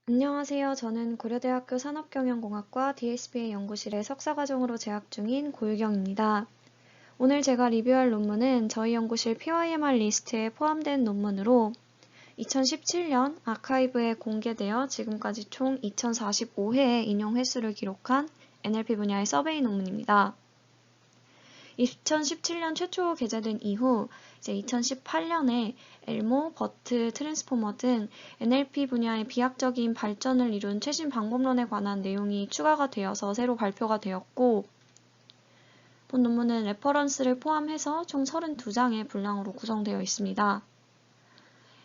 안녕하세요. 저는 고려대학교 산업경영공학과 DSBA 연구실에 석사과정으로 재학 중인 고유경입니다. 오늘 제가 리뷰할 논문은 저희 연구실 PYMR 리스트에 포함된 논문으로 2017년 아카이브에 공개되어 지금까지 총 2045회의 인용 횟수를 기록한 NLP 분야의 서베이 논문입니다. 2017년 최초 게재된 이후 이제 2018년에 엘모, 버트, 트랜스포머 등 NLP 분야의 비약적인 발전을 이룬 최신 방법론에 관한 내용이 추가가 되어서 새로 발표가 되었고, 본 논문은 레퍼런스를 포함해서 총 32장의 분량으로 구성되어 있습니다.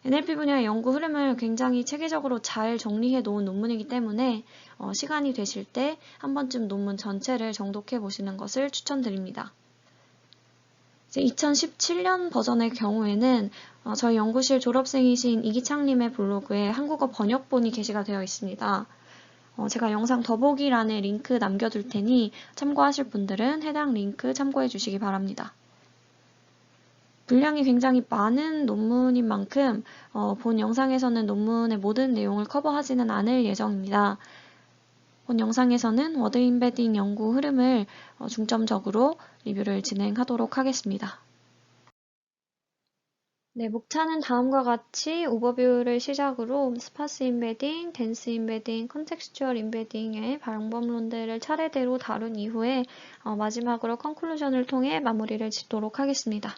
NLP 분야의 연구 흐름을 굉장히 체계적으로 잘 정리해 놓은 논문이기 때문에 시간이 되실 때 한 번쯤 논문 전체를 정독해 보시는 것을 추천드립니다. 2017년 버전의 경우에는 저희 연구실 졸업생이신 이기창님의 블로그에 한국어 번역본이 게시가 되어 있습니다. 제가 영상 더보기란에 링크 남겨둘 테니 참고하실 분들은 해당 링크 참고해 주시기 바랍니다. 분량이 굉장히 많은 논문인 만큼 본 영상에서는 논문의 모든 내용을 커버하지는 않을 예정입니다. 본 영상에서는 워드 임베딩 연구 흐름을 중점적으로 리뷰를 진행하도록 하겠습니다. 네, 목차는 다음과 같이 오버뷰를 시작으로 스파스 임베딩, 덴스 임베딩, 컨텍스추얼 임베딩의 방법론들을 차례대로 다룬 이후에 마지막으로 컨클루전을 통해 마무리를 짓도록 하겠습니다.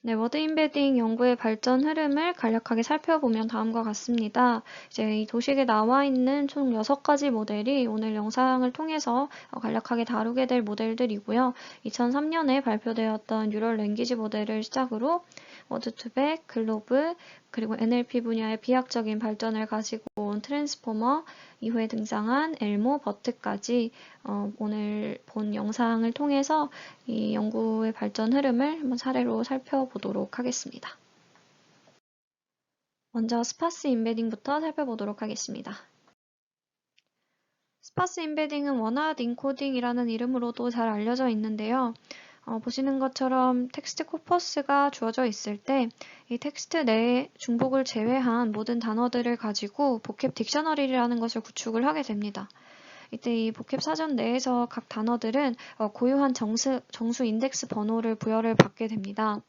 네, 워드 임베딩 연구의 발전 흐름을 간략하게 살펴보면 다음과 같습니다. 이제 이 도식에 나와 있는 총 6가지 모델이 오늘 영상을 통해서 간략하게 다루게 될 모델들이고요. 2003년에 발표되었던 뉴럴 랭귀지 모델을 시작으로 워드2백, 글로브, 그리고 NLP 분야의 비약적인 발전을 가지고 온 트랜스포머, 이후에 등장한 엘모, 버트까지 오늘 본 영상을 통해서 이 연구의 발전 흐름을 한번 사례로 살펴보도록 하겠습니다. 먼저 스파스 임베딩부터 살펴보도록 하겠습니다. 스파스 임베딩은 원하드 인코딩이라는 이름으로도 잘 알려져 있는데요. 보시는 것처럼 텍스트 코퍼스가 주어져 있을 때 이 텍스트 내에 중복을 제외한 모든 단어들을 가지고 보캡 딕셔너리라는 것을 구축을 하게 됩니다. 이때 이 보캡 사전 내에서 각 단어들은 고유한 정수 인덱스 번호를 부여를 받게 됩니다.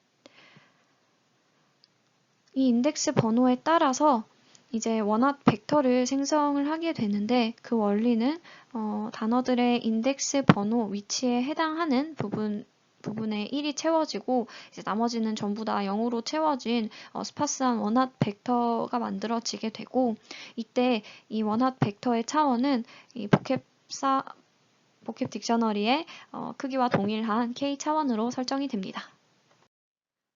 이 인덱스 번호에 따라서 이제 원핫 벡터를 생성을 하게 되는데 그 원리는 단어들의 인덱스 번호 위치에 해당하는 부분에 1이 채워지고 이제 나머지는 전부 다 0으로 채워진 스파스한 원핫 벡터가 만들어지게 되고, 이때 이 원핫 벡터의 차원은 이 보캡 딕셔너리의 크기와 동일한 k 차원으로 설정이 됩니다.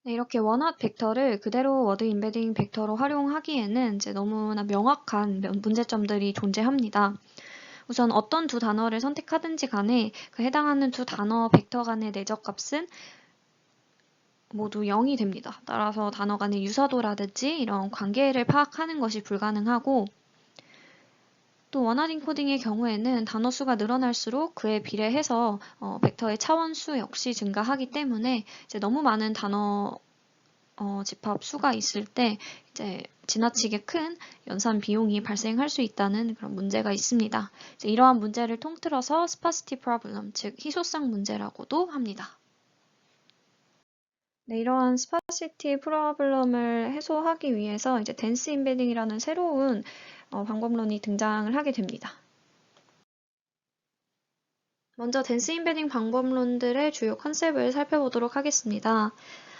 네, 이렇게 원핫 벡터를 그대로 워드 임베딩 벡터로 활용하기에는 이제 너무나 명확한 문제점들이 존재합니다. 우선 어떤 두 단어를 선택하든지 간에 그 해당하는 두 단어 벡터 간의 내적 값은 모두 0이 됩니다. 따라서 단어 간의 유사도라든지 이런 관계를 파악하는 것이 불가능하고, 또 원핫 인코딩의 경우에는 단어 수가 늘어날수록 그에 비례해서 벡터의 차원수 역시 증가하기 때문에 이제 너무 많은 단어 집합 수가 있을 때 이제 지나치게 큰 연산 비용이 발생할 수 있다는 그런 문제가 있습니다. 이제 이러한 문제를 통틀어서 스파시티 프로블럼, 즉 희소성 문제라고도 합니다. 네, 이러한 스파시티 프로블럼을 해소하기 위해서 이제 덴스 임베딩이라는 새로운 방법론이 등장을 하게 됩니다. 먼저 덴스 임베딩 방법론들의 주요 컨셉을 살펴보도록 하겠습니다.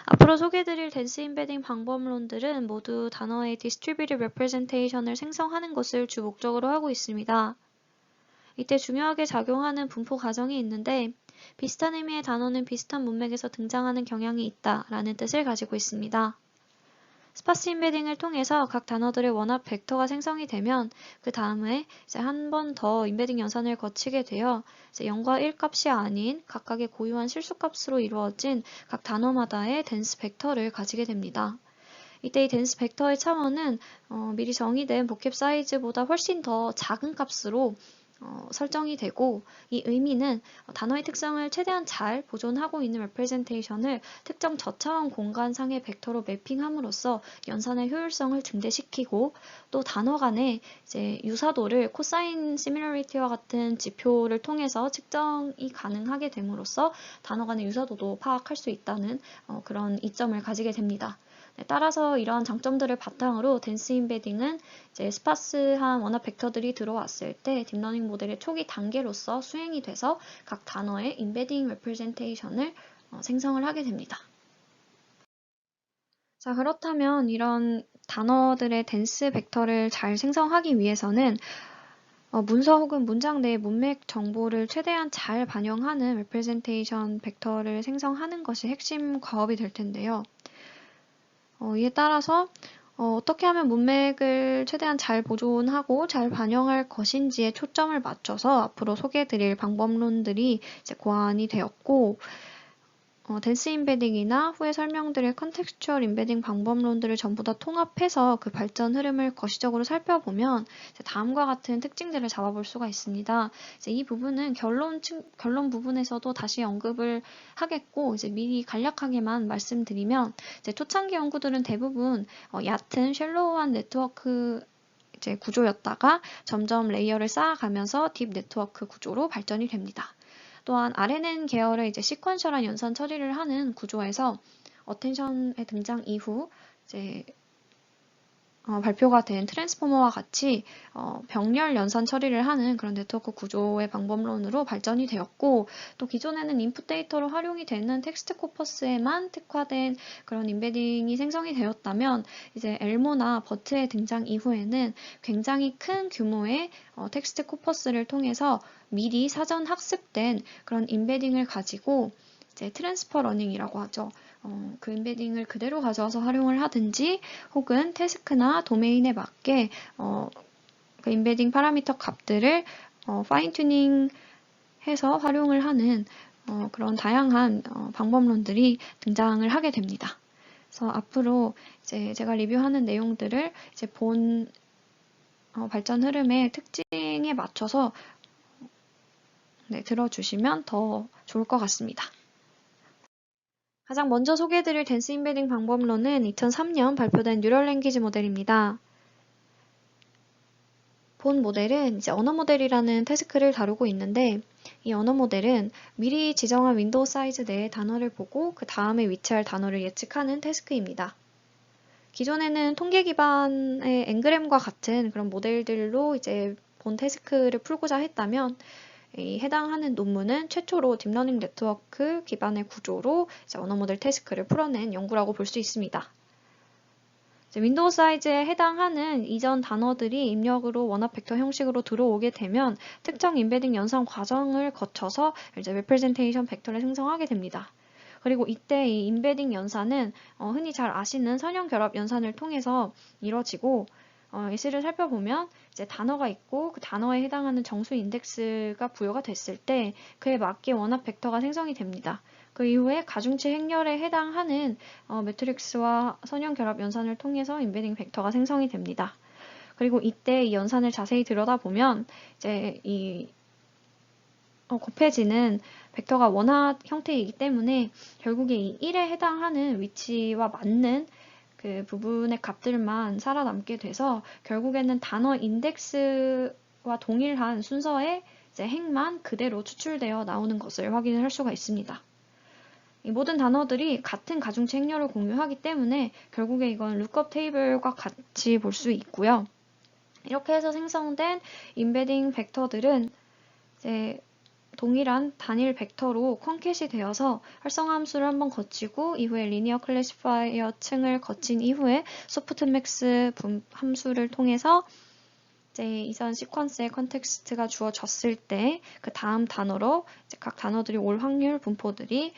앞으로 소개해드릴 덴스 임베딩 방법론들은 모두 단어의 디스트리뷰티브 레프레젠테이션을 생성하는 것을 주 목적으로 하고 있습니다. 이때 중요하게 작용하는 분포 가정이 있는데, 비슷한 의미의 단어는 비슷한 문맥에서 등장하는 경향이 있다 라는 뜻을 가지고 있습니다. 스파스 임베딩을 통해서 각 단어들의 원합 벡터가 생성이 되면 그 다음에 이제 한 번 더 임베딩 연산을 거치게 되어 이제 0과 1 값이 아닌 각각의 고유한 실수값으로 이루어진 각 단어마다의 덴스 벡터를 가지게 됩니다. 이때 이 덴스 벡터의 차원은 미리 정의된 보캡 사이즈보다 훨씬 더 작은 값으로 설정이 되고, 이 의미는 단어의 특성을 최대한 잘 보존하고 있는 representation을 특정 저차원 공간상의 벡터로 매핑함으로써 연산의 효율성을 증대시키고, 또 단어 간의 이제 유사도를 코사인 시밀러리티와 같은 지표를 통해서 측정이 가능하게 됨으로써 단어 간의 유사도도 파악할 수 있다는 그런 이점을 가지게 됩니다. 따라서 이러한 장점들을 바탕으로 덴스 임베딩은 이제 스파스한 원합 벡터들이 들어왔을 때 딥러닝 모델의 초기 단계로서 수행이 돼서 각 단어의 임베딩 레프레젠테이션을 생성을 하게 됩니다. 자, 그렇다면 이런 단어들의 덴스 벡터를 잘 생성하기 위해서는 문서 혹은 문장 내의 문맥 정보를 최대한 잘 반영하는 레프레젠테이션 벡터를 생성하는 것이 핵심 과업이 될 텐데요. 이에 따라서 어떻게 하면 문맥을 최대한 잘 보존하고 잘 반영할 것인지에 초점을 맞춰서 앞으로 소개해드릴 방법론들이 이제 고안이 되었고, 덴스 임베딩이나 후에 설명드릴 컨텍스추얼 임베딩 방법론들을 전부 다 통합해서 그 발전 흐름을 거시적으로 살펴보면 다음과 같은 특징들을 잡아볼 수가 있습니다. 이제 이 부분은 결론 부분에서도 다시 언급을 하겠고, 이제 미리 간략하게만 말씀드리면, 이제 초창기 연구들은 대부분 얕은 쉘로우한 네트워크 이제 구조였다가 점점 레이어를 쌓아가면서 딥 네트워크 구조로 발전이 됩니다. 또한 RNN 계열의 이제 시퀀셜한 연산 처리를 하는 구조에서 어텐션의 등장 이후 이제 발표가 된 트랜스포머와 같이 병렬 연산 처리를 하는 그런 네트워크 구조의 방법론으로 발전이 되었고, 또 기존에는 인풋 데이터로 활용이 되는 텍스트 코퍼스에만 특화된 그런 임베딩이 생성이 되었다면, 이제 엘모나 버트의 등장 이후에는 굉장히 큰 규모의 텍스트 코퍼스를 통해서 미리 사전 학습된 그런 임베딩을 가지고 이제 트랜스퍼 러닝이라고 하죠. 그 임베딩을 그대로 가져와서 활용을 하든지, 혹은 태스크나 도메인에 맞게 그 임베딩 파라미터 값들을 파인 튜닝 해서 활용을 하는 그런 다양한 방법론들이 등장을 하게 됩니다. 그래서 앞으로 이제 제가 리뷰하는 내용들을 이제 본 발전 흐름의 특징에 맞춰서 들어주시면 더 좋을 것 같습니다. 가장 먼저 소개해드릴 덴스 임베딩 방법론은 2003년 발표된 뉴럴 랭귀지 모델입니다. 본 모델은 이제 언어 모델이라는 태스크를 다루고 있는데, 이 언어 모델은 미리 지정한 윈도우 사이즈 내의 단어를 보고 그 다음에 위치할 단어를 예측하는 태스크입니다. 기존에는 통계 기반의 앵그램과 같은 그런 모델들로 이제 본 태스크를 풀고자 했다면, 해당하는 논문은 최초로 딥러닝 네트워크 기반의 구조로 이제 언어 모델 태스크를 풀어낸 연구라고 볼 수 있습니다. 윈도우 사이즈에 해당하는 이전 단어들이 입력으로 원합 벡터 형식으로 들어오게 되면 특정 임베딩 연산 과정을 거쳐서 이제 레프레젠테이션 벡터를 생성하게 됩니다. 그리고 이때 이 임베딩 연산은 흔히 잘 아시는 선형 결합 연산을 통해서 이루어지고, 예시를 살펴보면 이제 단어가 있고 그 단어에 해당하는 정수 인덱스가 부여가 됐을 때 그에 맞게 원합 벡터가 생성이 됩니다. 그 이후에 가중치 행렬에 해당하는 매트릭스와 선형 결합 연산을 통해서 임베딩 벡터가 생성이 됩니다. 그리고 이때 이 연산을 자세히 들여다보면 이제 이 곱해지는 벡터가 원합 형태이기 때문에 결국에 이 1에 해당하는 위치와 맞는 그 부분의 값들만 살아남게 돼서 결국에는 단어 인덱스와 동일한 순서의 이제 행만 그대로 추출되어 나오는 것을 확인을 할 수가 있습니다. 이 모든 단어들이 같은 가중치 행렬을 공유하기 때문에 결국에 이건 룩업 테이블과 같이 볼 수 있고요. 이렇게 해서 생성된 임베딩 벡터들은 이제 동일한 단일 벡터로 콘캣이 되어서 활성화 함수를 한번 거치고 이후에 리니어 클래시파이어 층을 거친 이후에 소프트맥스 함수를 통해서 이제 이전 시퀀스의 컨텍스트가 주어졌을 때 그 다음 단어로 이제 각 단어들이 올 확률 분포들이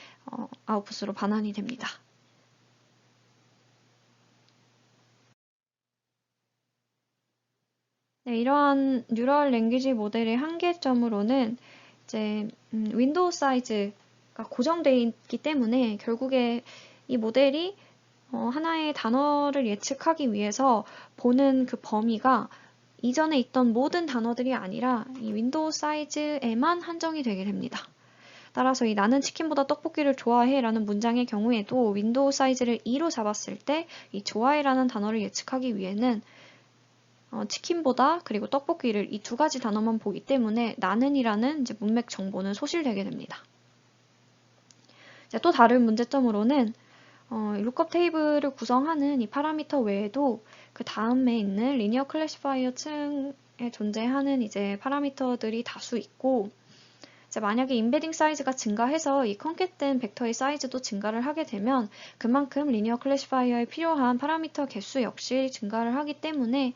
아웃풋으로 반환이 됩니다. 네, 이러한 뉴럴 랭귀지 모델의 한계점으로는 이제 윈도우 사이즈가 고정되어 있기 때문에 결국에 이 모델이 하나의 단어를 예측하기 위해서 보는 그 범위가 이전에 있던 모든 단어들이 아니라 이 윈도우 사이즈에만 한정이 되게 됩니다. 따라서 이 나는 치킨보다 떡볶이를 좋아해 라는 문장의 경우에도 윈도우 사이즈를 2로 잡았을 때 이 좋아해 라는 단어를 예측하기 위해는 치킨보다 그리고 떡볶이를 이 두 가지 단어만 보기 때문에 나는이라는 이제 문맥 정보는 소실되게 됩니다. 이제 또 다른 문제점으로는 룩업 테이블을 구성하는 이 파라미터 외에도 그 다음에 있는 리니어 클래시파이어 층에 존재하는 이제 파라미터들이 다수 있고, 이제 만약에 인베딩 사이즈가 증가해서 이 컨캣된 벡터의 사이즈도 증가를 하게 되면 그만큼 리니어 클래시파이어에 필요한 파라미터 개수 역시 증가를 하기 때문에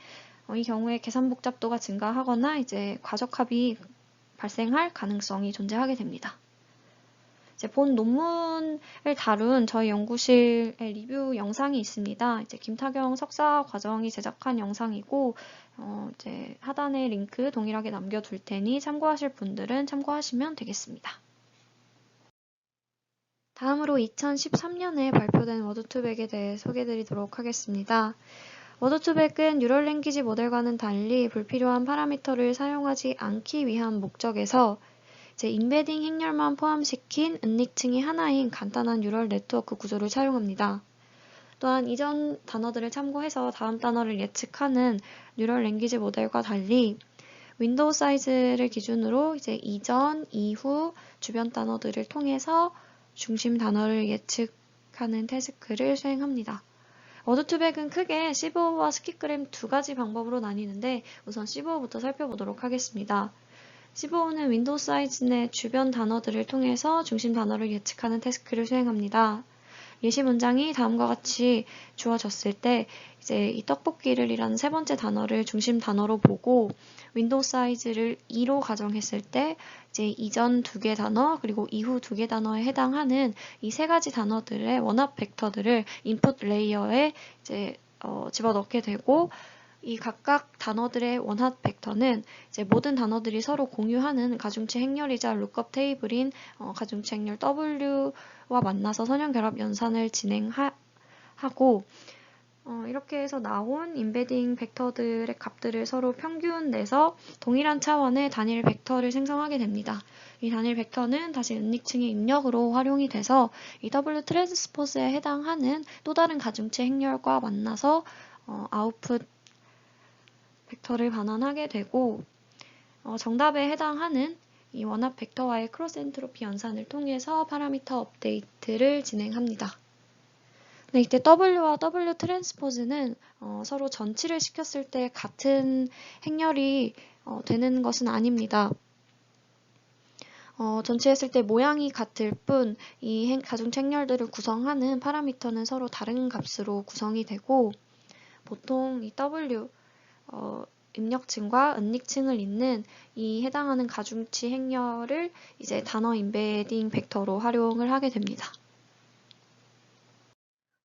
이 경우에 계산 복잡도가 증가하거나 이제 과적합이 발생할 가능성이 존재하게 됩니다. 이제 본 논문을 다룬 저희 연구실의 리뷰 영상이 있습니다. 이제 김타경 석사 과정이 제작한 영상이고, 이제 하단에 링크 동일하게 남겨둘 테니 참고하실 분들은 참고하시면 되겠습니다. 다음으로 2013년에 발표된 워드2백에 대해 소개해드리도록 하겠습니다. 워드2백은 뉴럴 랭귀지 모델과는 달리 불필요한 파라미터를 사용하지 않기 위한 목적에서 인베딩 행렬만 포함시킨 은닉층이 하나인 간단한 뉴럴 네트워크 구조를 사용합니다. 또한 이전 단어들을 참고해서 다음 단어를 예측하는 뉴럴 랭귀지 모델과 달리 윈도우 사이즈를 기준으로 이제 이전, 이후, 주변 단어들을 통해서 중심 단어를 예측하는 태스크를 수행합니다. 워드2백은 크게 15와 스킵그램 두 가지 방법으로 나뉘는데 우선 15부터 살펴보도록 하겠습니다. 15는 윈도우 사이즈 내 주변 단어들을 통해서 중심 단어를 예측하는 태스크를 수행합니다. 예시 문장이 다음과 같이 주어졌을 때 이제 이 떡볶이를 이라는 세 번째 단어를 중심 단어로 보고 윈도우 사이즈를 2로 가정했을 때 이제 이전 두 개 단어 그리고 이후 두 개 단어에 해당하는 이 세 가지 단어들의 원합 벡터들을 인풋 레이어에 이제 집어넣게 되고 이 각각 단어들의 원합 벡터는 이제 모든 단어들이 서로 공유하는 가중치 행렬이자 룩업 테이블인 가중치 행렬 W와 만나서 선형 결합 연산을 진행하고 이렇게 해서 나온 인베딩 벡터들의 값들을 서로 평균 내서 동일한 차원의 단일 벡터를 생성하게 됩니다. 이 단일 벡터는 다시 은닉층의 입력으로 활용이 돼서 이 W 트랜스포즈에 해당하는 또 다른 가중치 행렬과 만나서 아웃풋 벡터를 반환하게 되고 정답에 해당하는 이 원합 벡터와의 크로스 엔트로피 연산을 통해서 파라미터 업데이트를 진행합니다. 네, 이때 W와 W 트랜스포즈는 서로 전치를 시켰을 때 같은 행렬이 되는 것은 아닙니다. 전치했을 때 모양이 같을 뿐 이 가중치 행렬들을 구성하는 파라미터는 서로 다른 값으로 구성이 되고 보통 이 W 입력층과 은닉층을 잇는 이 해당하는 가중치 행렬을 이제 단어 인베딩 벡터로 활용을 하게 됩니다.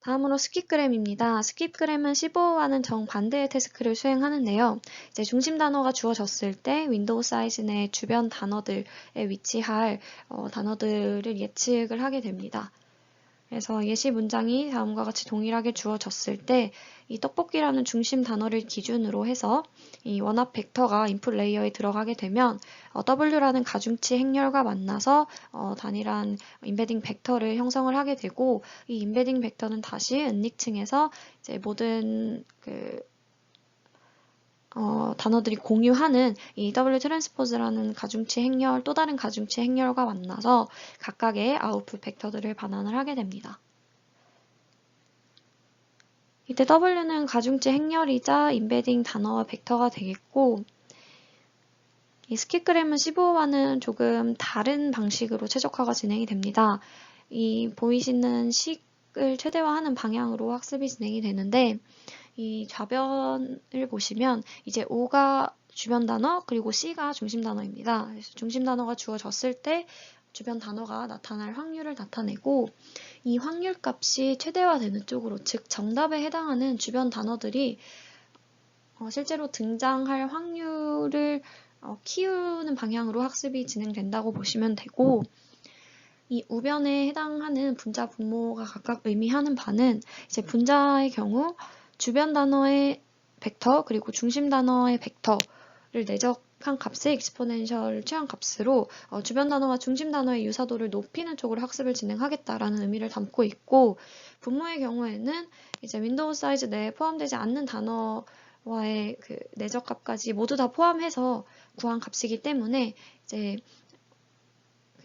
다음으로 스킵그램입니다. 스킵그램은 15와는 정반대의 태스크를 수행하는데요. 이제 중심 단어가 주어졌을 때 윈도우 사이즈 내 주변 단어들에 위치할 단어들을 예측을 하게 됩니다. 그래서 예시 문장이 다음과 같이 동일하게 주어졌을 때 이 떡볶이라는 중심 단어를 기준으로 해서 이 원합 벡터가 인풋 레이어에 들어가게 되면 W라는 가중치 행렬과 만나서 단일한 인베딩 벡터를 형성을 하게 되고 이 인베딩 벡터는 다시 은닉층에서 이제 모든 단어들이 공유하는 이 W 트랜스포즈라는 가중치 행렬, 또 다른 가중치 행렬과 만나서 각각의 아웃풋 벡터들을 반환을 하게 됩니다. 이때 W는 가중치 행렬이자 인베딩 단어와 벡터가 되겠고 이 스킵그램은 15와는 조금 다른 방식으로 최적화가 진행이 됩니다. 이 보이시는 식을 최대화하는 방향으로 학습이 진행이 되는데 이 좌변을 보시면 이제 O가 주변 단어 그리고 C가 중심 단어입니다. 그래서 중심 단어가 주어졌을 때 주변 단어가 나타날 확률을 나타내고 이 확률 값이 최대화되는 쪽으로 즉 정답에 해당하는 주변 단어들이 실제로 등장할 확률을 키우는 방향으로 학습이 진행된다고 보시면 되고 이 우변에 해당하는 분자 분모가 각각 의미하는 바는 이제 분자의 경우 주변 단어의 벡터 그리고 중심 단어의 벡터를 내적한 값의 익스포넨셜을 취한 값으로 주변 단어와 중심 단어의 유사도를 높이는 쪽으로 학습을 진행하겠다라는 의미를 담고 있고, 분모의 경우에는 이제 윈도우 사이즈 내에 포함되지 않는 단어와의 그 내적 값까지 모두 다 포함해서 구한 값이기 때문에 이제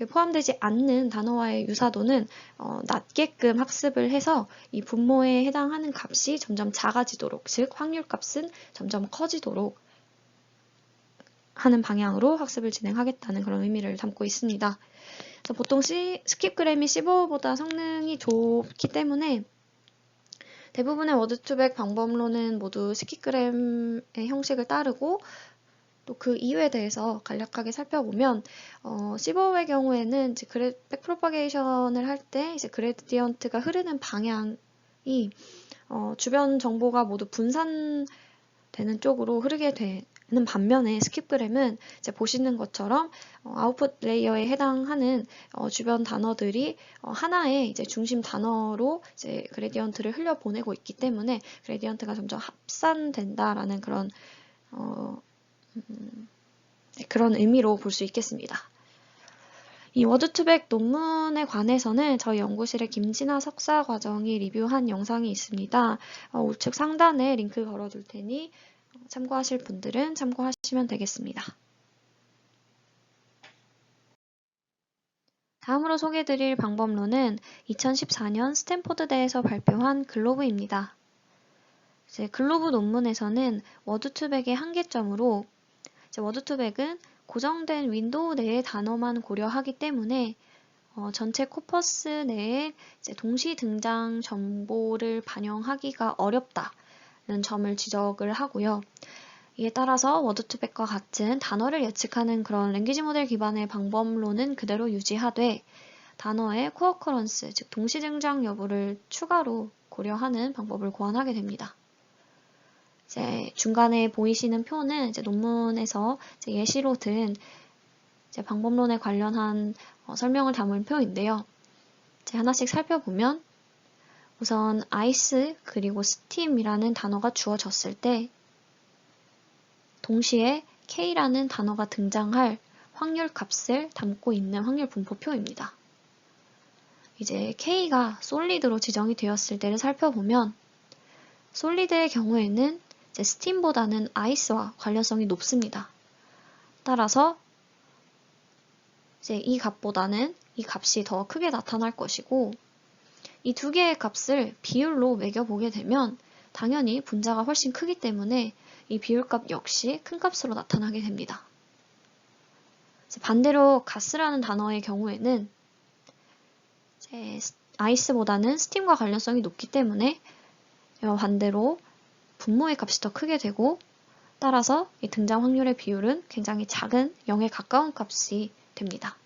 포함되지 않는 단어와의 유사도는 낮게끔 학습을 해서 이 분모에 해당하는 값이 점점 작아지도록, 즉 확률값은 점점 커지도록 하는 방향으로 학습을 진행하겠다는 그런 의미를 담고 있습니다. 그래서 보통 스킵그램이 15보다 성능이 좋기 때문에 대부분의 워드2백 방법론은 모두 스킵그램의 형식을 따르고, 또 그 이유에 대해서 간략하게 살펴보면 15의 경우에는 이제 백프로파게이션을 할 때 이제 그레디언트가 흐르는 방향이 주변 정보가 모두 분산되는 쪽으로 흐르게 되는 반면에, 스킵그램은 이제 보시는 것처럼 아웃풋 레이어에 해당하는 주변 단어들이 하나의 이제 중심 단어로 이제 그레디언트를 흘려보내고 있기 때문에 그레디언트가 점점 합산된다라는 그런 그런 의미로 볼 수 있겠습니다. 이 워드2백 논문에 관해서는 저희 연구실의 김진아 석사과정이 리뷰한 영상이 있습니다. 우측 상단에 링크 걸어둘 테니 참고하실 분들은 참고하시면 되겠습니다. 다음으로 소개해드릴 방법론은 2014년 스탠포드대에서 발표한 글로브입니다. 이제 글로브 논문에서는 워드2백의 한계점으로, 이제 워드2백은 고정된 윈도우 내의 단어만 고려하기 때문에 전체 코퍼스 내에 이제 동시 등장 정보를 반영하기가 어렵다는 점을 지적을 하고요. 이에 따라서 워드2백과 같은 단어를 예측하는 그런 랭귀지 모델 기반의 방법론은 그대로 유지하되 단어의 코어커런스, 즉 동시 등장 여부를 추가로 고려하는 방법을 고안하게 됩니다. 이제 중간에 보이시는 표는 이제 논문에서 이제 예시로 든 이제 방법론에 관련한 설명을 담은 표인데요. 이제 하나씩 살펴보면, 우선 ice 그리고 steam이라는 단어가 주어졌을 때 동시에 k라는 단어가 등장할 확률 값을 담고 있는 확률 분포표입니다. 이제 k가 솔리드로 지정이 되었을 때를 살펴보면, 솔리드의 경우에는 이제 steam보다는 ice와 관련성이 높습니다. 따라서 이제 이 값보다는 이 값이 더 크게 나타날 것이고, 이 두 개의 값을 비율로 매겨보게 되면 당연히 분자가 훨씬 크기 때문에 이 비율값 역시 큰 값으로 나타나게 됩니다. 반대로 가스라는 단어의 경우에는 이제 ice보다는 steam과 관련성이 높기 때문에 반대로 분모의 값이 더 크게 되고, 따라서 이 등장 확률의 비율은 굉장히 작은 0에 가까운 값이 됩니다.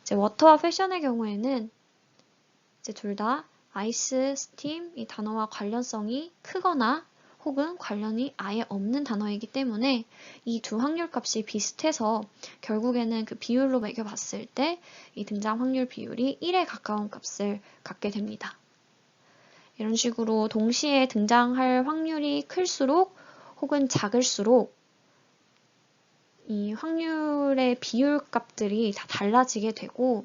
이제 워터와 패션의 경우에는 이제 둘 다 ice, steam 이 단어와 관련성이 크거나 혹은 관련이 아예 없는 단어이기 때문에 이 두 확률 값이 비슷해서 결국에는 그 비율로 매겨봤을 때 이 등장 확률 비율이 1에 가까운 값을 갖게 됩니다. 이런 식으로 동시에 등장할 확률이 클수록 혹은 작을수록 이 확률의 비율 값들이 다 달라지게 되고,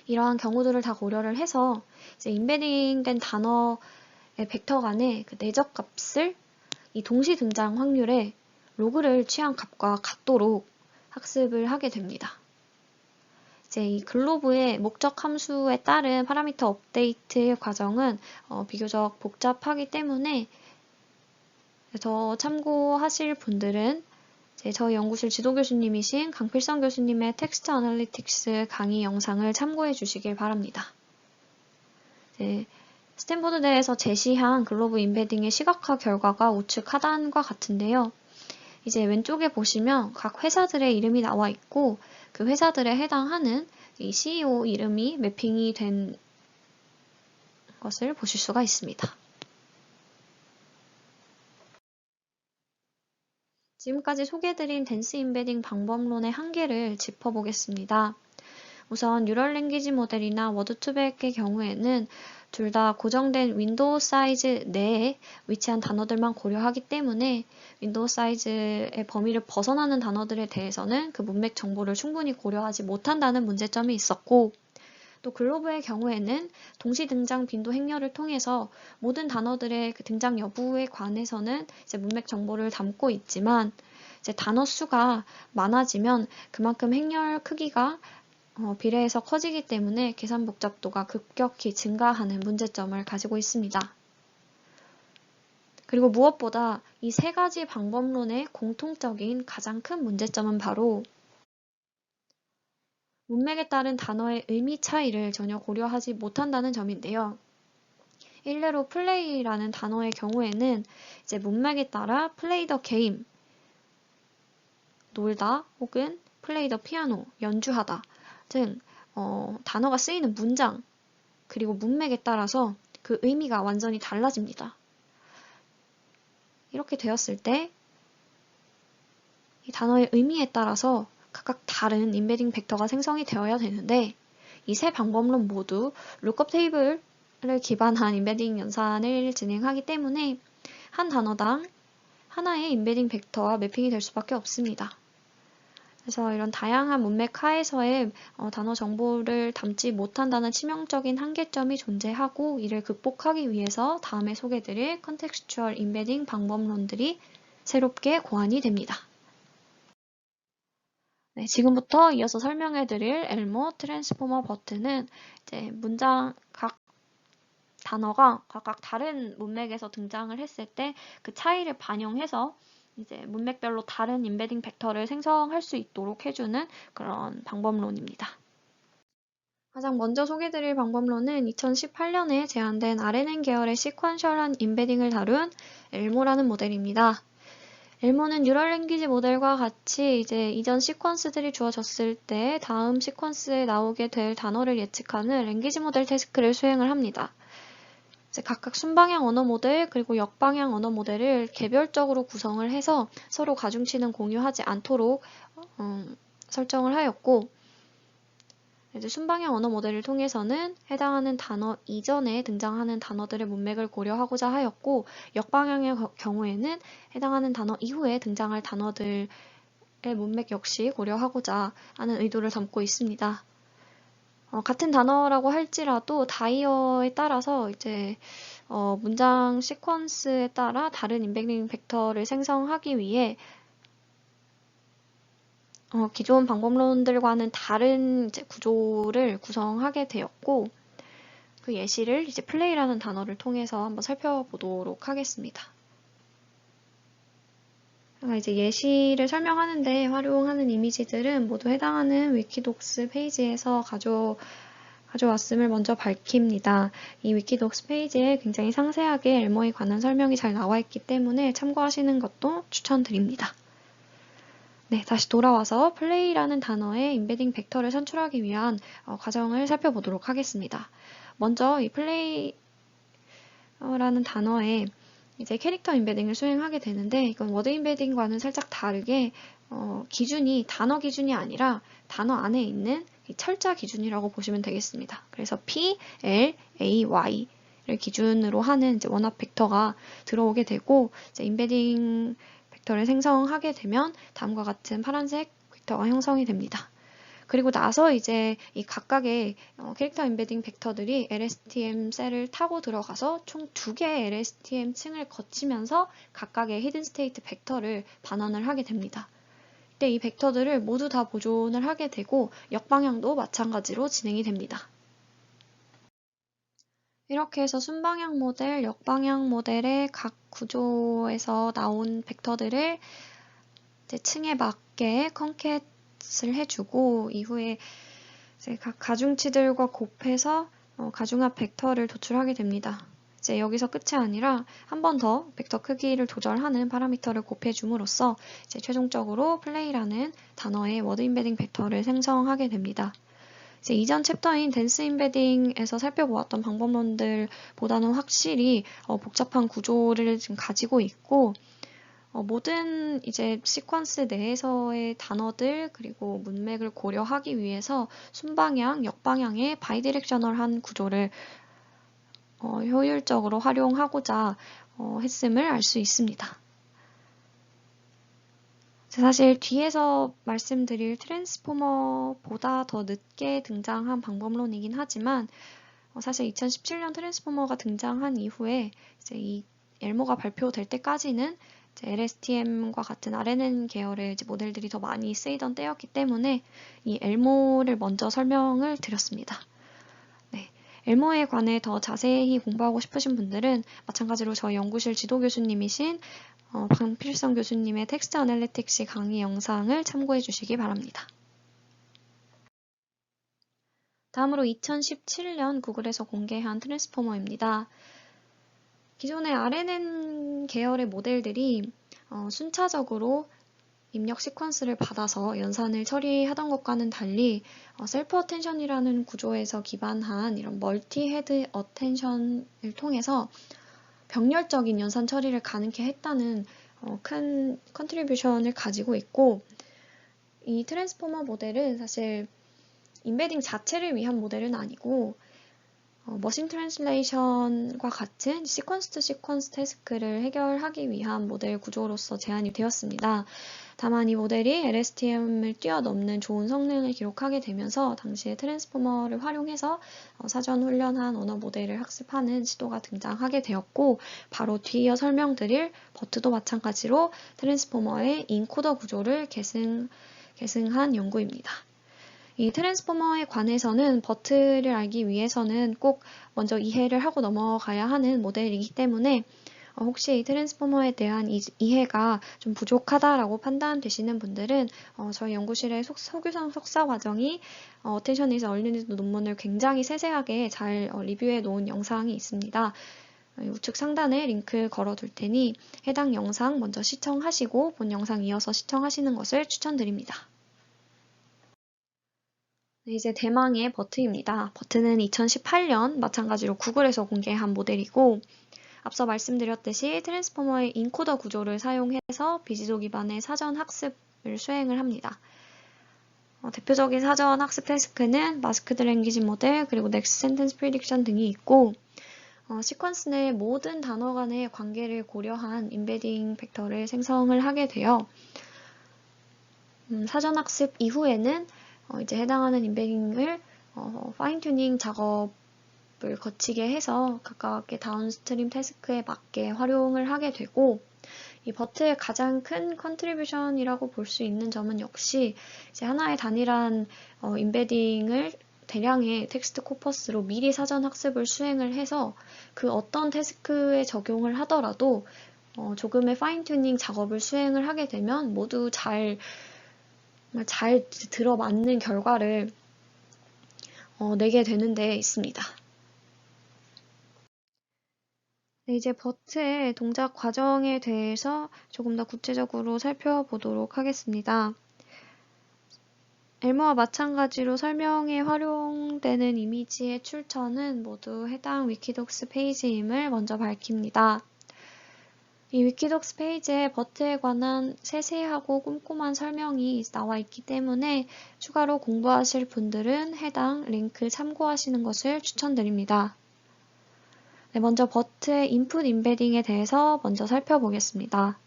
이러한 경우들을 다 고려를 해서 이제 임베딩된 단어의 벡터 간의 그 내적 값을 이 동시 등장 확률의 로그를 취한 값과 같도록 학습을 하게 됩니다. 이제 이 글로브의 목적 함수에 따른 파라미터 업데이트 과정은 비교적 복잡하기 때문에 더 참고하실 분들은 저희 연구실 지도교수님이신 강필성 교수님의 텍스트 애널리틱스 강의 영상을 참고해 주시길 바랍니다. 스탠포드대에서 제시한 글로브 임베딩의 시각화 결과가 우측 하단과 같은데요. 이제 왼쪽에 보시면 각 회사들의 이름이 나와 있고, 그 회사들에 해당하는 이 CEO 이름이 매핑이 된 것을 보실 수가 있습니다. 지금까지 소개해드린 댄스 임베딩 방법론의 한계를 짚어보겠습니다. 우선 뉴럴 랭귀지 모델이나 워드2백의 경우에는 둘 다 고정된 윈도우 사이즈 내에 위치한 단어들만 고려하기 때문에 윈도우 사이즈의 범위를 벗어나는 단어들에 대해서는 그 문맥 정보를 충분히 고려하지 못한다는 문제점이 있었고, 또 글로브의 경우에는 동시 등장 빈도 행렬을 통해서 모든 단어들의 그 등장 여부에 관해서는 이제 문맥 정보를 담고 있지만, 이제 단어 수가 많아지면 그만큼 행렬 크기가 비례해서 커지기 때문에 계산 복잡도가 급격히 증가하는 문제점을 가지고 있습니다. 그리고 무엇보다 이 세 가지 방법론의 공통적인 가장 큰 문제점은 바로 문맥에 따른 단어의 의미 차이를 전혀 고려하지 못한다는 점인데요. 일례로 플레이라는 단어의 경우에는 이제 문맥에 따라 플레이 더 게임, 놀다 혹은 플레이 더 피아노, 연주하다 등 단어가 쓰이는 문장 그리고 문맥에 따라서 그 의미가 완전히 달라집니다. 이렇게 되었을 때 이 단어의 의미에 따라서 각각 다른 인베딩 벡터가 생성이 되어야 되는데 이 세 방법론 모두 룩업 테이블을 기반한 인베딩 연산을 진행하기 때문에 한 단어당 하나의 인베딩 벡터와 매핑이 될 수밖에 없습니다. 그래서 이런 다양한 문맥 하에서의 단어 정보를 담지 못한다는 치명적인 한계점이 존재하고 이를 극복하기 위해서 다음에 소개드릴 컨텍스추얼 인베딩 방법론들이 새롭게 고안이 됩니다. 네, 지금부터 이어서 설명해드릴 엘모 트랜스포머 버튼은 이제 문장 각 단어가 각각 다른 문맥에서 등장을 했을 때 그 차이를 반영해서 이제 문맥별로 다른 인베딩 벡터를 생성할 수 있도록 해주는 그런 방법론입니다. 가장 먼저 소개드릴 방법론은 2018년에 제안된 RNN 계열의 시퀀셜한 인베딩을 다룬 엘모라는 모델입니다. 엘모는 뉴럴 랭귀지 모델과 같이 이제 이전 시퀀스들이 주어졌을 때 다음 시퀀스에 나오게 될 단어를 예측하는 랭귀지 모델 태스크를 수행을 합니다. 이제 각각 순방향 언어 모델 그리고 역방향 언어 모델을 개별적으로 구성을 해서 서로 가중치는 공유하지 않도록 설정을 하였고, 이제 순방향 언어 모델을 통해서는 해당하는 단어 이전에 등장하는 단어들의 문맥을 고려하고자 하였고, 역방향의 경우에는 해당하는 단어 이후에 등장할 단어들의 문맥 역시 고려하고자 하는 의도를 담고 있습니다. 같은 단어라고 할지라도 다이어에 따라서 이제 문장 시퀀스에 따라 다른 인베딩 벡터를 생성하기 위해 기존 방법론들과는 다른 이제 구조를 구성하게 되었고, 그 예시를 이제 플레이라는 단어를 통해서 한번 살펴보도록 하겠습니다. 이제 예시를 설명하는데 활용하는 이미지들은 모두 해당하는 위키독스 페이지에서 가져왔음을 먼저 밝힙니다. 이 위키독스 페이지에 굉장히 상세하게 엘모에 관한 설명이 잘 나와 있기 때문에 참고하시는 것도 추천드립니다. 네, 다시 돌아와서 플레이라는 단어의 인베딩 벡터를 산출하기 위한 과정을 살펴보도록 하겠습니다. 먼저 이 플레이라는 단어에 이제 캐릭터 인베딩을 수행하게 되는데, 이건 워드 인베딩과는 살짝 다르게 기준이 단어 기준이 아니라 단어 안에 있는 이 철자 기준이라고 보시면 되겠습니다. 그래서 P, L, A, Y를 기준으로 하는 이제 원합 벡터가 들어오게 되고, 이제 인베딩 벡터를 생성하게 되면 다음과 같은 파란색 벡터가 형성이 됩니다. 그리고 나서 이제 이 각각의 캐릭터 인베딩 벡터들이 LSTM 셀을 타고 들어가서 총 2개의 LSTM 층을 거치면서 각각의 히든 스테이트 벡터를 반환을 하게 됩니다. 이때 이 벡터들을 모두 다 보존을 하게 되고 역방향도 마찬가지로 진행이 됩니다. 이렇게 해서 순방향 모델, 역방향 모델의 각 구조에서 나온 벡터들을 이제 층에 맞게 컨캣을 해주고 이후에 이제 각 가중치들과 곱해서 가중합 벡터를 도출하게 됩니다. 이제 여기서 끝이 아니라 한 번 더 벡터 크기를 조절하는 파라미터를 곱해줌으로써 이제 최종적으로 플레이라는 단어의 워드 인베딩 벡터를 생성하게 됩니다. 이제 이전 챕터인 댄스 인베딩에서 살펴보았던 방법론들보다는 확실히 복잡한 구조를 지금 가지고 있고, 모든 이제 시퀀스 내에서의 단어들 그리고 문맥을 고려하기 위해서 순방향, 역방향의 바이디렉셔널한 구조를 효율적으로 활용하고자 했음을 알 수 있습니다. 사실 뒤에서 말씀드릴 트랜스포머보다 더 늦게 등장한 방법론이긴 하지만 사실 2017년 트랜스포머가 등장한 이후에 이제 이 엘모가 발표될 때까지는 이제 LSTM과 같은 RNN 계열의 이제 모델들이 더 많이 쓰이던 때였기 때문에 이 엘모를 먼저 설명을 드렸습니다. 네, 엘모에 관해 더 자세히 공부하고 싶으신 분들은 마찬가지로 저희 연구실 지도 교수님이신 방필성 교수님의 텍스트 어널리틱스 강의 영상을 참고해 주시기 바랍니다. 다음으로 2017년 구글에서 공개한 트랜스포머입니다. 기존의 RNN 계열의 모델들이 순차적으로 입력 시퀀스를 받아서 연산을 처리하던 것과는 달리 셀프 어텐션이라는 구조에서 기반한 이런 멀티 헤드 어텐션을 통해서 병렬적인 연산 처리를 가능케 했다는 큰 컨트리뷰션을 가지고 있고, 이 트랜스포머 모델은 사실 임베딩 자체를 위한 모델은 아니고 머신 트랜슬레이션과 같은 시퀀스 투 시퀀스 태스크를 해결하기 위한 모델 구조로서 제안이 되었습니다. 다만 이 모델이 LSTM을 뛰어넘는 좋은 성능을 기록하게 되면서 당시에 트랜스포머를 활용해서 사전 훈련한 언어 모델을 학습하는 시도가 등장하게 되었고, 바로 뒤이어 설명드릴 버트도 마찬가지로 트랜스포머의 인코더 구조를 계승한 연구입니다. 이 트랜스포머에 관해서는 버트를 알기 위해서는 꼭 먼저 이해를 하고 넘어가야 하는 모델이기 때문에 혹시 이 트랜스포머에 대한 이해가 좀 부족하다라고 판단되시는 분들은 저희 연구실의 석유상 석사 과정이 어텐션 is 얼리니드 논문을 굉장히 세세하게 잘 리뷰해 놓은 영상이 있습니다. 우측 상단에 링크 걸어둘 테니 해당 영상 먼저 시청하시고 본 영상 이어서 시청하시는 것을 추천드립니다. 이제 대망의 버트입니다. 버트는 2018년 마찬가지로 구글에서 공개한 모델이고, 앞서 말씀드렸듯이 트랜스포머의 인코더 구조를 사용해서 비지도 기반의 사전 학습을 수행을 합니다. 대표적인 사전 학습 태스크는 마스크드 랭귀지 모델, 그리고 넥스트 센텐스 프리딕션 등이 있고, 시퀀스 내 모든 단어 간의 관계를 고려한 임베딩 벡터를 생성을 하게 되어 사전 학습 이후에는 이제 해당하는 임베딩을 파인 튜닝 작업을 거치게 해서 각각의 다운스트림 태스크에 맞게 활용을 하게 되고, 이 버트의 가장 큰 컨트리뷰션이라고 볼 수 있는 점은 역시 이제 하나의 단일한 임베딩을 대량의 텍스트 코퍼스로 미리 사전 학습을 수행을 해서 그 어떤 태스크에 적용을 하더라도 조금의 파인 튜닝 작업을 수행을 하게 되면 모두 잘 들어맞는 결과를 내게 되는 데 있습니다. 이제 버트의 동작 과정에 대해서 조금 더 구체적으로 살펴보도록 하겠습니다. 엘모와 마찬가지로 설명에 활용되는 이미지의 출처는 모두 해당 위키독스 페이지임을 먼저 밝힙니다. 이 위키독스 페이지에 버트에 관한 세세하고 꼼꼼한 설명이 나와 있기 때문에 추가로 공부하실 분들은 해당 링크 참고하시는 것을 추천드립니다. 네, 먼저 버트의 인풋 임베딩에 대해서 먼저 살펴보겠습니다.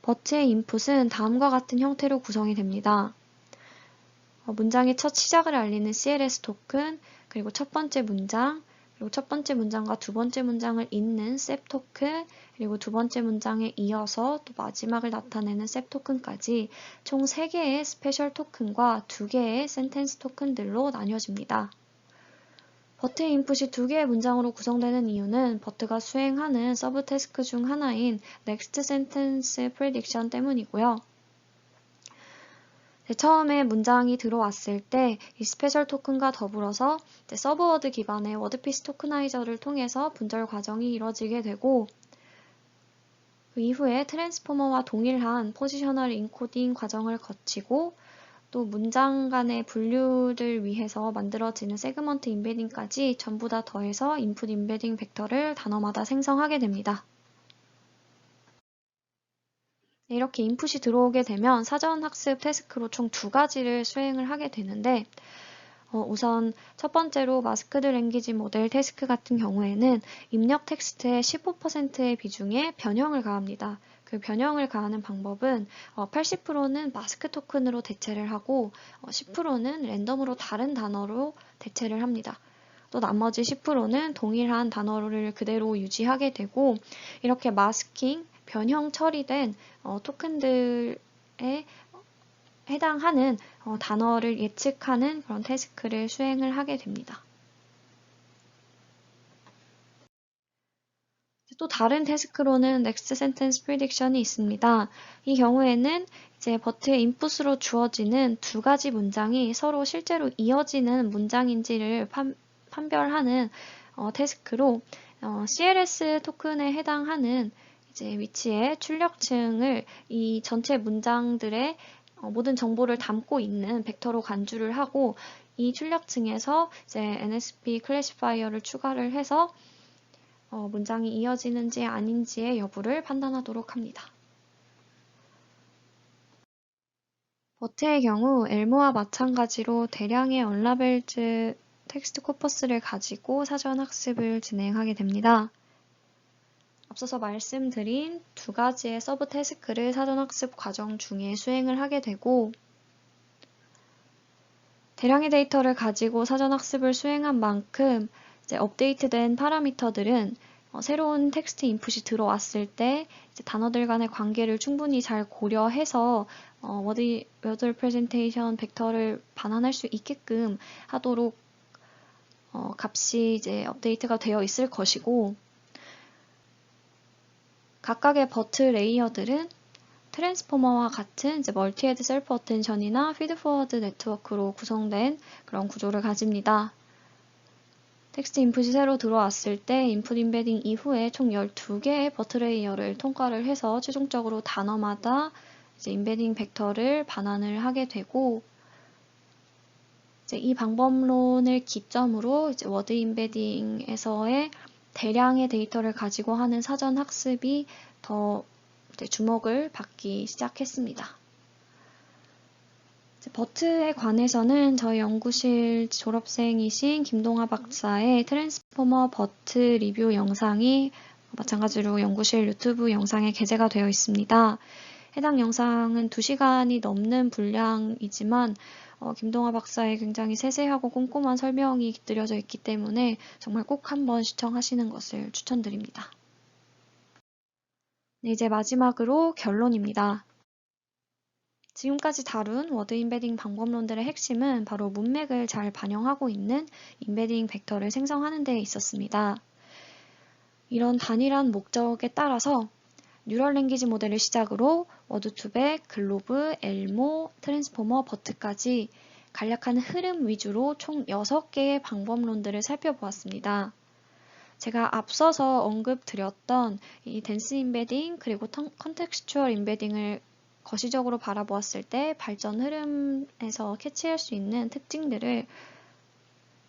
버트의 인풋은 다음과 같은 형태로 구성이 됩니다. 문장의 첫 시작을 알리는 CLS 토큰, 그리고 첫 번째 문장, 그리고 첫 번째 문장과 두 번째 문장을 잇는 셉 토큰, 그리고 두 번째 문장에 이어서 또 마지막을 나타내는 셉 토큰까지 총 3개의 스페셜 토큰과 2개의 센텐스 토큰들로 나뉘어집니다. 버트의 인풋이 2개의 문장으로 구성되는 이유는 버트가 수행하는 서브 태스크 중 하나인 Next Sentence Prediction 때문이고요. 처음에 문장이 들어왔을 때 이 스페셜 토큰과 더불어서 서브워드 기반의 워드피스 토크나이저를 통해서 분절 과정이 이뤄지게 되고, 그 이후에 트랜스포머와 동일한 포지셔널 인코딩 과정을 거치고 또 문장 간의 분류를 위해서 만들어지는 세그먼트 임베딩까지 전부 다 더해서 인풋 임베딩 벡터를 단어마다 생성하게 됩니다. 이렇게 인풋이 들어오게 되면 사전 학습 태스크로 총 2가지를 수행을 하게 되는데, 우선 첫 번째로 마스크드 랭귀지 모델 태스크 같은 경우에는 입력 텍스트의 15%의 비중에 변형을 가합니다. 그 변형을 가하는 방법은 80%는 마스크 토큰으로 대체를 하고 10%는 랜덤으로 다른 단어로 대체를 합니다. 또 나머지 10%는 동일한 단어를 그대로 유지하게 되고 이렇게 마스킹, 변형 처리된 토큰들에 해당하는 단어를 예측하는 그런 태스크를 수행을 하게 됩니다. 또 다른 태스크로는 Next Sentence Prediction이 있습니다. 이 경우에는 이제 버트의 인풋으로 주어지는 두 가지 문장이 서로 실제로 이어지는 문장인지를 판별하는 태스크로 CLS 토큰에 해당하는 이제 위치의 출력층을 이 전체 문장들의 모든 정보를 담고 있는 벡터로 간주를 하고 이 출력층에서 이제 NSP 클래시파이어를 추가를 해서 문장이 이어지는지 아닌지의 여부를 판단하도록 합니다. 버트의 경우 엘모와 마찬가지로 대량의 언라벨즈 텍스트 코퍼스를 가지고 사전 학습을 진행하게 됩니다. 앞서서 말씀드린 두 가지의 서브 태스크를 사전 학습 과정 중에 수행을 하게 되고 대량의 데이터를 가지고 사전 학습을 수행한 만큼 이제 업데이트된 파라미터들은 새로운 텍스트 인풋이 들어왔을 때 이제 단어들 간의 관계를 충분히 잘 고려해서 워드 프레젠테이션 벡터를 반환할 수 있게끔 하도록 값이 이제 업데이트가 되어 있을 것이고 각각의 버트 레이어들은 트랜스포머와 같은 이제 멀티헤드 셀프 어텐션이나 피드포워드 네트워크로 구성된 그런 구조를 가집니다. 텍스트 인풋이 새로 들어왔을 때 인풋 인베딩 이후에 총 12개의 버트 레이어를 통과를 해서 최종적으로 단어마다 이제 인베딩 벡터를 반환을 하게 되고 이제 이 방법론을 기점으로 이제 워드 인베딩에서의 대량의 데이터를 가지고 하는 사전 학습이 더 주목을 받기 시작했습니다. 버트에 관해서는 저희 연구실 졸업생이신 김동아 박사의 트랜스포머 버트 리뷰 영상이 마찬가지로 연구실 유튜브 영상에 게재가 되어 있습니다. 해당 영상은 2시간이 넘는 분량이지만 김동아 박사의 굉장히 세세하고 꼼꼼한 설명이 깃들여져 있기 때문에 정말 꼭 한번 시청하시는 것을 추천드립니다. 네, 이제 마지막으로 결론입니다. 지금까지 다룬 워드 인베딩 방법론들의 핵심은 바로 문맥을 잘 반영하고 있는 인베딩 벡터를 생성하는 데 있었습니다. 이런 단일한 목적에 따라서 뉴럴 랭귀지 모델을 시작으로 워드2백, 글로브, 엘모, 트랜스포머, 버트까지 간략한 흐름 위주로 총 6개의 방법론들을 살펴보았습니다. 제가 앞서서 언급드렸던 이 댄스 인베딩 그리고 컨텍스추얼 인베딩을 거시적으로 바라보았을 때 발전 흐름에서 캐치할 수 있는 특징들을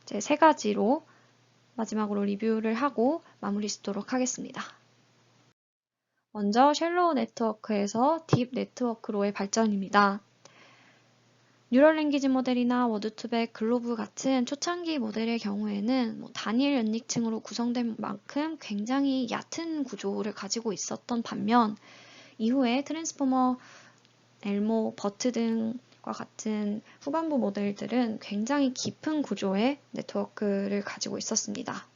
이제 3가지로 마지막으로 리뷰를 하고 마무리 짓도록 하겠습니다. 먼저 셜로우 네트워크에서 딥 네트워크로의 발전입니다. 뉴럴 랭귀지 모델이나 워드2백, 글로브 같은 초창기 모델의 경우에는 단일 연닉층으로 구성된 만큼 굉장히 얕은 구조를 가지고 있었던 반면 이후에 트랜스포머, 엘모, 버트 등과 같은 후반부 모델들은 굉장히 깊은 구조의 네트워크를 가지고 있었습니다.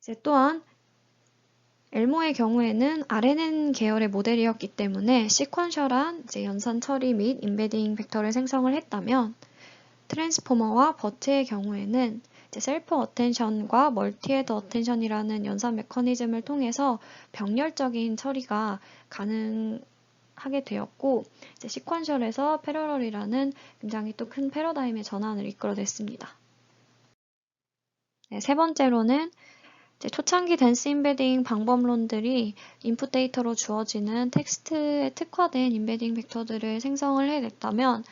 이제 또한 엘모의 경우에는 RNN 계열의 모델이었기 때문에 시퀀셜한 연산 처리 및 인베딩 벡터를 생성을 했다면 트랜스포머와 버트의 경우에는 셀프 어텐션과 멀티헤드 어텐션이라는 연산 메커니즘을 통해서 병렬적인 처리가 가능하게 되었고 시퀀셜에서 패러럴이라는 굉장히 또 큰 패러다임의 전환을 이끌어냈습니다. 네, 세 번째로는 초창기 댄스 인베딩 방법론들이 인풋 데이터로 주어지는 텍스트에 특화된 인베딩 벡터들을 생성을 해냈다면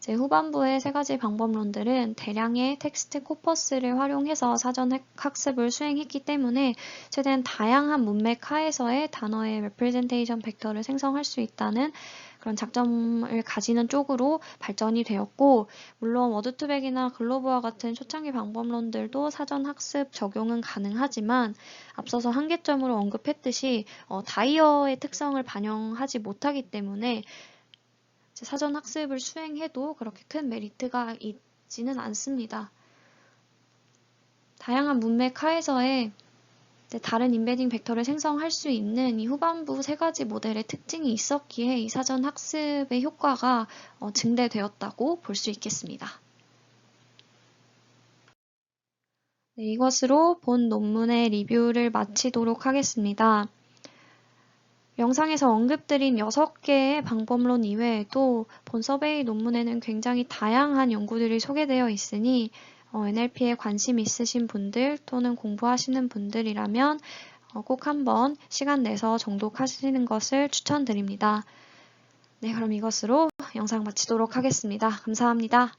후반부의 3가지 방법론들은 대량의 텍스트 코퍼스를 활용해서 사전 학습을 수행했기 때문에 최대한 다양한 문맥 하에서의 단어의 representation 벡터를 생성할 수 있다는 그런 장점을 가지는 쪽으로 발전이 되었고, 물론 워드2백이나 글로브와 같은 초창기 방법론들도 사전 학습 적용은 가능하지만 앞서서 한계점으로 언급했듯이 다이어의 특성을 반영하지 못하기 때문에 사전 학습을 수행해도 그렇게 큰 메리트가 있지는 않습니다. 다양한 문맥 하에서의 다른 임베딩 벡터를 생성할 수 있는 이 후반부 3가지 모델의 특징이 있었기에 이 사전 학습의 효과가 증대되었다고 볼 수 있겠습니다. 네, 이것으로 본 논문의 리뷰를 마치도록 하겠습니다. 영상에서 언급드린 6개의 방법론 이외에도 본 서베이 논문에는 굉장히 다양한 연구들이 소개되어 있으니 NLP에 관심 있으신 분들 또는 공부하시는 분들이라면 꼭 한번 시간 내서 정독하시는 것을 추천드립니다. 네, 그럼 이것으로 영상 마치도록 하겠습니다. 감사합니다.